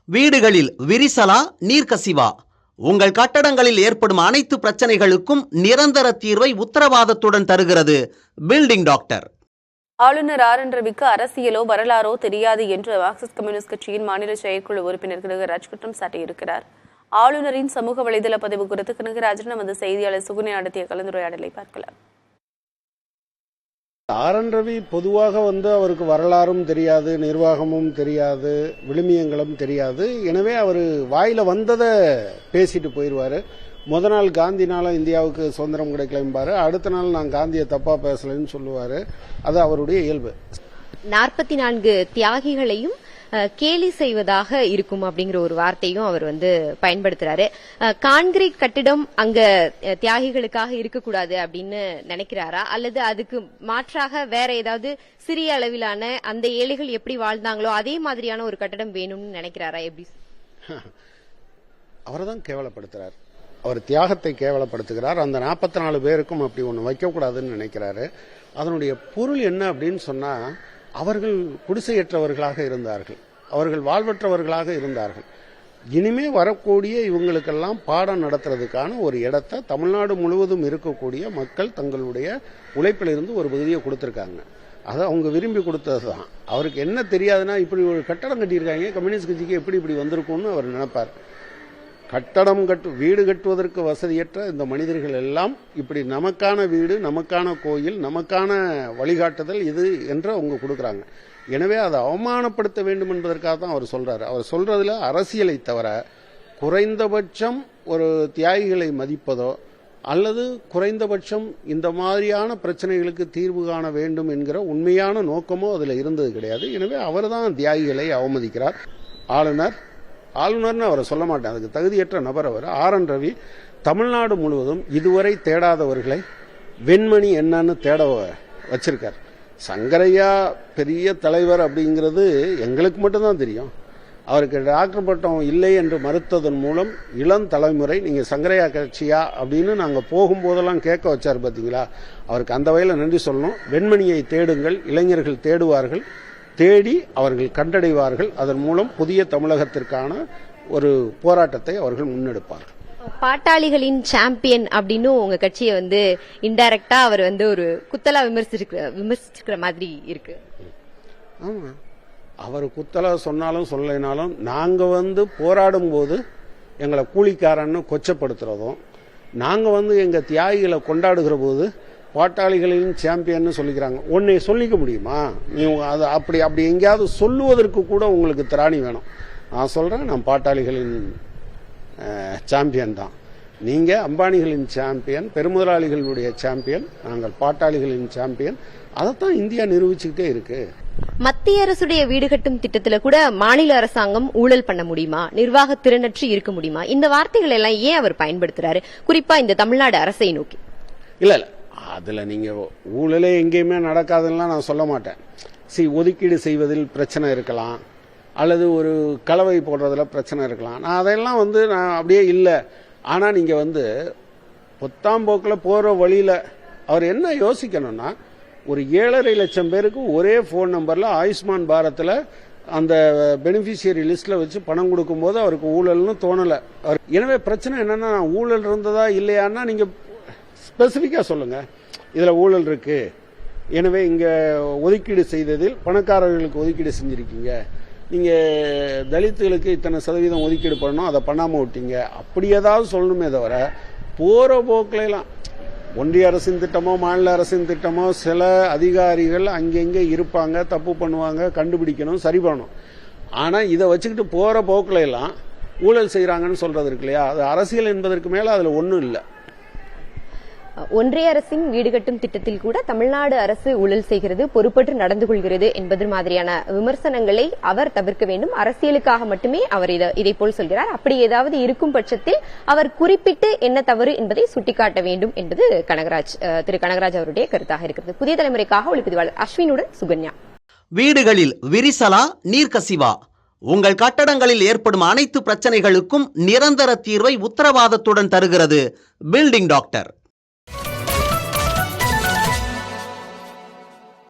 வீடுகளில் விரிசலா நீர்க்கசிவா? உங்கள் கட்டடங்களில் ஏற்படும் அனைத்து பிரச்சனைகளுக்கும் நிரந்தர தீர்வை உத்தரவாதத்துடன் தருகிறது பில்டிங் டாக்டர். ஆளுநர் ஆர்.என். ரவிக்கு அரசியலோ வரலாறோ தெரியாது என்று மார்க்சிஸ்ட் கம்யூனிஸ்ட் கட்சியின் மாநில செயற்குழு உறுப்பினர் கனகராஜ் குற்றம் சாட்டியிருக்கிறார். ஆளுநரின் சமூக வலைதள பதிவு குறித்து கனகராஜன் நமது செய்தியாளர் சுகுனியா நடத்திய கலந்துரையாடலை பார்க்கலாம். ஆர்.என். ரவி பொதுவாக அவருக்கு வரலாறும் தெரியாது, நிர்வாகமும் தெரியாது, விழுமியங்களும் தெரியாது. எனவே அவர் வாயில வந்ததை பேசிட்டு போயிடுவாரு. முத நாள் காந்தினால இந்தியாவுக்கு சுதந்திரம் கிடைக்கலம்பாரு, அடுத்த நாள் நான் காந்தியை தப்பா பேசலன்னு சொல்லுவாரு. அது அவருடைய இயல்பு. 44 தியாகிகளையும் கேலி செய்வதாக இருக்கும் அப்படிங்கிற ஒரு வார்த்தையும் அவர் பயன்படுத்துறாரு. கான்கிரீட் கட்டிடம் அங்க தியாகிகளுக்காக இருக்கக்கூடாது அப்படின்னு நினைக்கிறாரா, அல்லது அதுக்கு மாற்றாக வேற ஏதாவது சிறிய அளவிலான அந்த ஏழைகள் எப்படி வாழ்ந்தாங்களோ அதே மாதிரியான ஒரு கட்டடம் வேணும்னு நினைக்கிறாரா? எப்படி? அவர்தான் கேவலப்படுத்துறார். அவர் தியாகத்தை கேவலப்படுத்துகிறார். அந்த 44 பேருக்கும் அப்படி ஒன்று வைக்கக்கூடாதுன்னு நினைக்கிறாரு. அதனுடைய பொருள் என்ன அப்படின்னு சொன்னா, அவர்கள் குடிசையற்றவர்களாக இருந்தார்கள், அவர்கள் வாழ்வற்றவர்களாக இருந்தார்கள். இனிமே வரக்கூடிய இவங்களுக்கெல்லாம் பாடம் நடத்துறதுக்கான ஒரு இடத்தை தமிழ்நாடு முழுவதும் இருக்கக்கூடிய மக்கள் தங்களுடைய உழைப்பிலிருந்து ஒரு பகுதியை கொடுத்திருக்காங்க. அதை அவங்க விரும்பி கொடுத்தது தான். அவருக்கு என்ன தெரியாதுன்னா, இப்படி ஒரு கட்டடம் கட்டியிருக்காங்க, கம்யூனிஸ்ட் கட்சிக்கு எப்படி இப்படி வந்திருக்கும்னு அவர் நினைப்பார். வீடு கட்டுவதற்கு வசதியற்ற இந்த மனிதர்கள் எல்லாம் இப்படி நமக்கான வீடு, நமக்கான கோயில், நமக்கான வழிகாட்டுதல் இது என்று அவங்க கொடுக்கறாங்க. எனவே அதை அவமானப்படுத்த வேண்டும் என்பதற்காக தான் அவர் சொல்றாரு. அவர் சொல்றதுல அரசியலை தவிர குறைந்தபட்சம் ஒரு தியாகிகளை மதிப்பதோ அல்லது குறைந்தபட்சம் இந்த மாதிரியான பிரச்சனைகளுக்கு தீர்வு காண வேண்டும் என்கிற உண்மையான நோக்கமோ அதுல இருந்தது கிடையாது. எனவே அவர் தான் தியாகிகளை அவமதிக்கிறார். ஆளுநர்னு அவரை சொல்ல மாட்டேன், அதுக்கு தகுதியற்ற நபர் அவர். ஆர்.என். ரவி தமிழ்நாடு முழுவதும் இதுவரை தேடாதவர்களை வெண்மணி என்னன்னு தேட வச்சிருக்கார். சங்கரையா பெரிய தலைவர் அப்படிங்கிறது எங்களுக்கு மட்டும்தான் தெரியும். அவருக்கு டாக்டர் பட்டம் இல்லை என்று மறுத்ததன் மூலம் இளம் தலைமுறை நீங்க சங்கரையா கட்சியா அப்படின்னு நாங்க போகும்போதெல்லாம் கேட்க வச்சார் பாத்தீங்களா. அவருக்கு அந்த வகையில நன்றி சொல்லணும். வெண்மணியை தேடுங்கள், இளைஞர்கள் தேடுவார்கள், தேடி அவர்கள் கண்டடைவார்கள். அதன் மூலம் புதிய தமிழகத்திற்கான ஒரு போராட்டத்தை அவர்கள் முன்னெடுப்பார்கள். பாட்டாளிகளின் சாம்பியன் அப்படின்னு உங்க கட்சியை இன்டைரக்டா அவர் ஒரு குத்தலா விமர்சிக்கிற மாதிரி இருக்கு. ஆமா, அவர் குத்தலா சொன்னாலும் சொல்லலைனாலும் நாங்க போராடும் போது எங்களை கூலிக்காரன்னு கொச்சப்படுத்துறதும், நாங்க எங்க தியாகிகளை கொண்டாடுகிற போது பாட்டாளிகளின் சாம்பியன் சொல்லிக்கிறாங்க. உன்னை சொல்லிக்க முடியுமா? நீ அது அப்படி எங்கேயாவது சொல்லுவதற்கு கூட உங்களுக்கு திராணி வேணும். நான் சொல்றேன், நான் பாட்டாளிகளின் சாம்பியன் தான். நீங்க அம்பானிகளின் சாம்பியன், பெருமுதலாளிகளுடைய சாம்பியன், நாங்கள் பாட்டாளிகளின் சாம்பியன். அதைத்தான் இந்தியா நிரூபிச்சுக்கிட்டே இருக்கு. மத்திய அரசுடைய வீடு கட்டும் திட்டத்துல கூட மாநில அரசாங்கம் ஊழல் பண்ண முடியுமா, நிர்வாக திறனற்று இருக்க முடியுமா? இந்த வார்த்தைகள் எல்லாம் ஏன் அவர் பயன்படுத்துறாரு, குறிப்பா இந்த தமிழ்நாடு அரசை நோக்கி? இல்ல அதுல நீங்க ஊழலே எங்கேயுமே நடக்காதுன்னா நான் சொல்ல மாட்டேன். ஒதுக்கீடு செய்வதில் பிரச்சனை இருக்கலாம், அல்லது ஒரு கலவை போடுறதுல பிரச்சனை இருக்கலாம். நான் அதெல்லாம் நான் அப்படியே இல்லை. ஆனா நீங்க பொத்தாம் போக்கில் போற வழியில அவர் என்ன யோசிக்கணும்னா, ஒரு 7.5 லட்சம் பேருக்கு ஒரே போன் நம்பர்ல ஆயுஷ்மான் பாரத்ல அந்த பெனிஃபிஷியரி லிஸ்ட்ல வச்சு பணம் கொடுக்கும் போது அவருக்கு ஊழல்னு தோணல. எனவே பிரச்சனை என்னன்னா, ஊழல் இருந்ததா இல்லையான்னா நீங்க ஸ்பெசிபிக்கா சொல்லுங்க, இதுல ஊழல் இருக்கு, எனவே இங்க ஒதுக்கீடு செய்ததில் பணக்காரர்களுக்கு ஒதுக்கீடு செஞ்சிருக்கீங்க, நீங்க தலித்துகளுக்கு இத்தனை சதவீதம் ஒதுக்கீடு பண்ணணும், அதை பண்ணாம விட்டீங்க, அப்படி ஏதாவது சொல்லணுமே தவிர போற போக்கிலாம் ஒன்றிய அரசின் திட்டமோ மாநில அரசின் திட்டமோ சில அதிகாரிகள் அங்கெங்க இருப்பாங்க, தப்பு பண்ணுவாங்க, கண்டுபிடிக்கணும், சரி பண்ணணும். ஆனா இதை வச்சுக்கிட்டு போற போக்குல எல்லாம் ஊழல் செய்யறாங்கன்னு சொல்றது இருக்கு இல்லையா, அது அரசியல் என்பதற்கு மேல அதுல ஒண்ணும் இல்லை. ஒன்றிய அரசின் வீடு கட்டும் திட்டத்தில் கூட தமிழ்நாடு அரசு ஊழல் செய்கிறது, பொறுப்பற்று நடந்து கொள்கிறது என்பது மாதிரியான விமர்சனங்களை அவர் தவிர்க்க வேண்டும். அரசியலுக்காக மட்டுமே அவர் இதை போல் சொல்கிறார். அப்படி ஏதாவது இருக்கும் பட்சத்தில் அவர் குறிப்பிட்டு என்ன தவறு என்பதை சுட்டிக்காட்ட வேண்டும் என்பது திரு கனகராஜ் அவருடைய கருத்தாக இருக்கிறது. புதிய தலைமுறைக்காக ஒளிப்பதிவாளர் அஸ்வினுடன் சுகன்யா. வீடுகளில் விரிசலா நீர்க்கசிவா? உங்கள் கட்டடங்களில் ஏற்படும் அனைத்து பிரச்சனைகளுக்கும் நிரந்தர தீர்வை உத்தரவாதத்துடன் தருகிறது பில்டிங் டாக்டர்.